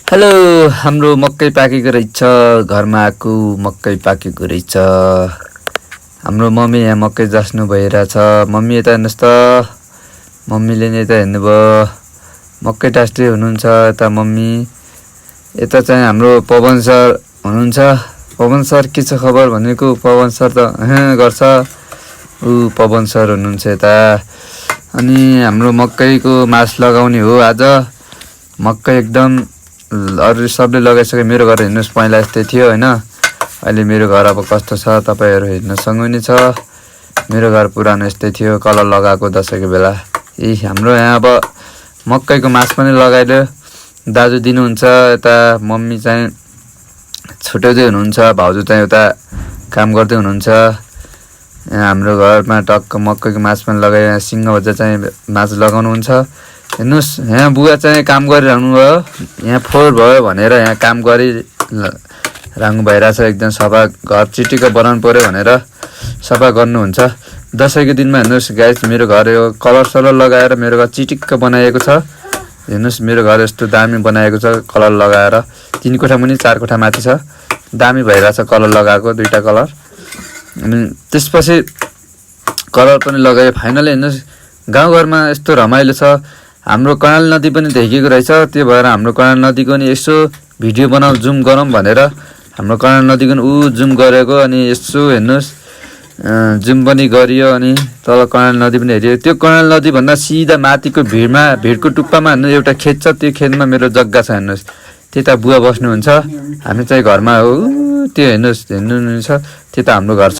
Hello हाम्रो मकै पाकेको रहेछ। घरमा आएको मकै पाकेको रहेछ। हाम्रो मम्मी यहाँ मकै जास्नु भइरहेछ। मम्मी यता हेर्नुहोस् त, मम्मीले नि यता हेर्नुभयो, मकै टास्दै हुनुहुन्छ यता मम्मी। यता चाहिँ हाम्रो पवन सर हुनुहुन्छ। पवन सर के छ खबर भनेको पवन सर त गर्छ। पवन सर हुनुहुन्छ यता। अनि हाम्रो मकैको मास लगाउने हो आज। मकै एकदम अरू सबले लगाइसके। मेरो घर हेर्नुहोस्, पहिला यस्तै थियो होइन। अहिले मेरो घर अब कस्तो छ तपाईँहरू हेर्न सक्नुहुने छ। मेरो घर पुरानो यस्तै थियो, कलर लगाएको दसैँको बेला। हाम्रो यहाँ अब मकैको मास पनि लगाइदियो। दाजु दिनुहुन्छ यता, मम्मी चाहिँ छुट्याउँदै हुनुहुन्छ, भाउजू चाहिँ उता काम गर्दै हुनुहुन्छ। यहाँ हाम्रो घरमा टक्क मकैको मास पनि लगायो। यहाँ सिङ्गभजा चाहिँ मास लगाउनुहुन्छ। हेर्नुहोस्, यहाँ बुवा चाहिँ काम गरिरहनु भयो। यहाँ फोहोर भयो भनेर यहाँ काम गरिरहनु भइरहेछ। एकदम सफा घर चिटिक्क बनाउनु पऱ्यो भनेर सफा गर्नुहुन्छ। दसैँको दिनमा हेर्नुहोस् गाइस, मेरो घर यो कलर सलर लगाएर मेरो घर चिटिक्क बनाइएको छ। हेर्नुहोस् मेरो घर यस्तो दामी बनाएको छ कलर लगाएर। 3 कोठा मुनि 4 कोठा माथि छ। दामी भइरहेछ कलर लगाएको, 2टा कलर। अनि त्यसपछि कलर पनि लगायो फाइनली। हेर्नुहोस् गाउँघरमा यस्तो रमाइलो छ। हाम्रो कर्णाल नदी पनि देखिएको रहेछ। त्यो भएर हाम्रो कर्णाल नदीको नि यसो भिडियो बनाऊ, जुम गरौँ भनेर हाम्रो कर्णाल नदीको नि जुम गरेको। अनि यसो हेर्नुहोस् जुम पनि गरियो। अनि तल कर्णाल नदी पनि हेऱ्यो। त्यो कर्णाल नदीभन्दा सिधा माथिको भिडको टुप्पामा हेर्नु एउटा खेत छ। त्यो खेतमा मेरो जग्गा छ हेर्नुहोस्। त्यता बुवा बस्नुहुन्छ, हामी चाहिँ घरमा हो। त्यो हेर्नुहोस् हेर्नु छ, त्यता हाम्रो घर छ।